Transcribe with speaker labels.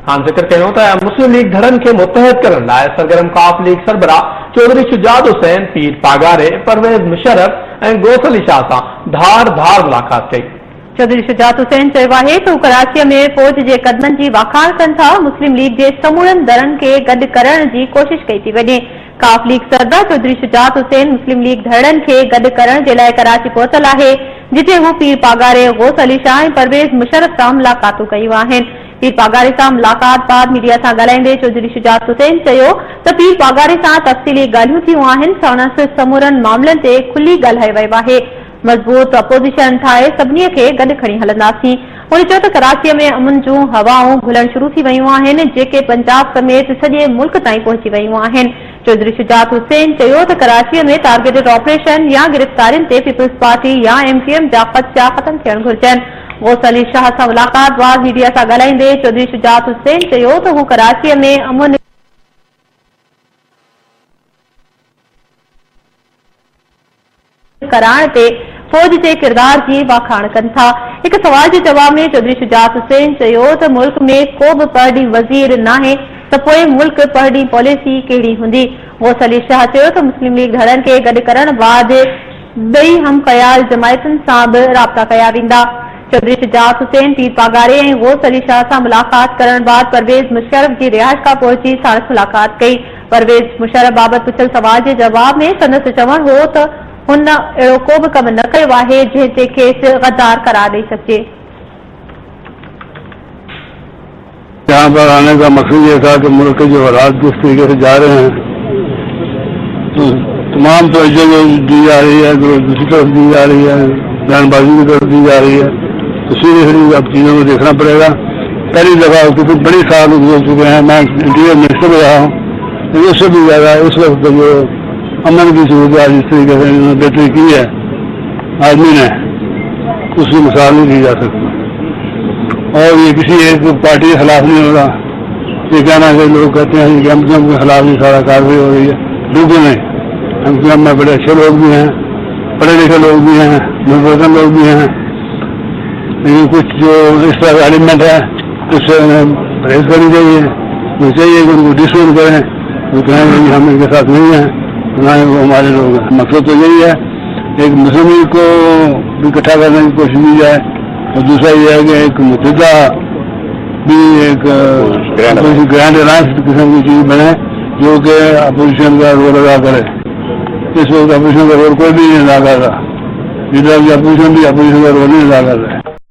Speaker 1: हम जिक्र कयूं त मुस्लिम लीग धड़न के मुतहद करण लाइ सरगर्म काफ लीग सरबराह चौधरी शुजात हुसैन, पीर पागारे, परवेज मुशर्रफ ऐं गोस अली शाह सां धार मुलाक़ात कई।
Speaker 2: चौधरी शुजात हुसैन चयो आहे त हू कराचीअ में फौज जे कदमनि जी वाखाण कनि था। मुस्लिम लीग जे समूरनि दरनि खे गॾु करण जी कोशिश कई थी वञे। काफ लीग सरबराह चौधरी शुजात हुसैन मुस्लिम लीग धड़नि खे गॾु करण जे लाइ कराची पहुतल आहे, जिथे हू पीर पागारे, गोस अली शाह ऐं परवेज मुशर्रफ सां मुलाक़ातूं कयूं आहिनि। पीर पागारे सां मुलाक़ात बाद मीडिया सां ॻाल्हाईंदे चौधरी शुजात हुसैन चयो त पीर पागारे सां तफ़सीली ॻाल्हियूं थियूं आहिनि, संदसि समूरनि मामलनि ते खुली ॻाल्हाए वियो आहे। मज़बूत अपोज़िशन ठाहे सभिनी खे गॾु खणी हलंदासीं। उन चयो त कराचीअ में अमन जूं हवाऊं घुलण शुरू थी वयूं आहिनि, जेके पंजाब समेत सॼे मुल्क ताईं पहुची वयूं आहिनि। चौधरी शुजात हुसैन चयो त कराचीअ में टारगेटेड ऑपरेशन या गिरफ़्तारियुनि ते पीपल्स पार्टी या MQM जा ख़दशा ख़त्म थियण घुरिजनि। गोस अली शाह सां मुलाक़ात बाद मीडिया सां ॻाल्हाईंदे चौधरी शुजात हुसैन चयो त हू कराचीअ में अमन कराइण ते फौज जे किरदार जी वाखाण कनि था। हिक सवाल जे जवाब में चौधरी शुजात हुसैन चयो त मुल्क में को बि परॾीं वज़ीर नाहे त पोइ मुल्क परॾीं पॉलिसी कहिड़ी हूंदी। गोस अली शाह चयो त मुस्लिम लीग धड़नि खे गॾु करण बाद ॿई हम ख़याल जमायतुनि सां बि राब्ता कया वेंदा। चौधरी शुजात हुसैन पीर पागारे ऐं गोस अली शाह सां मुलाक़ात करण बाद परवेज मुशर्रफ जी रिहाइश खां पहुची साणुसि मुलाक़ात कई। परवेज मुशर्रफ बाबति पुछियल सवाल जे जवाब में संदसि चवणु हो त हुन अहिड़ो को बि कमु न कयो आहे जंहिं ते खेसि गद्दार करार ॾेई सघिजे।
Speaker 3: यहाँ पर आने का मकसद ये था कि मुल्क के जो हालात जिस तरीके से जा रहे हैं, तो तमाम तवज्जो जो दी जा रही है, दूसरी तरफ दी जा रही है, बयानबाजी की तरफ दी जा रही है, तो सीरियसली अब चीज़ों को देखना पड़ेगा। पहली दफ़ा क्योंकि बड़ी साल गुजर चुके हैं, मैं इंटीरियर मिनिस्टर रहा हूँ, तो उससे भी ज़्यादा इस वक्त जो अमन की सूरत जिस तरीके से इन्होंने बेहतरी की है आदमी ने, उसकी मिसाल नहीं दी जा सकती। और ये किसी एक पार्टी के खिलाफ नहीं होगा। ये कहना कि लोग कहते हैं कि MQM के खिलाफ ही सारा कार्रवाई हो रही है, बिल्कुल नहीं। MQM में बड़े अच्छे लोग भी हैं, पढ़े लिखे लोग भी हैं, मुल्ज़म लोग भी हैं, लेकिन कुछ जो इस तरह का एलिमेंट है उससे परहेज करनी चाहिए। मुझे चाहिए कि उनको डिसोन करें, वो कहें कि हम इनके साथ नहीं हैं, ना ही वो हमारे लोग हैं। मकसद तो यही है एक मुस्लिम लीग को भी इकट्ठा करने की कोशिश की जाए, और दूसरा ये है कि एक मुतहदा भी एक ग्रैंड अलायंस किस्म की चीज़ बने जो कि अपोजिशन का रोल अदा करे। इस वक्त अपोजिशन का रोल कोई भी नहीं अदा कर रहा, जिधर अपोजिशन का रोल नहीं अदा कर रहा है।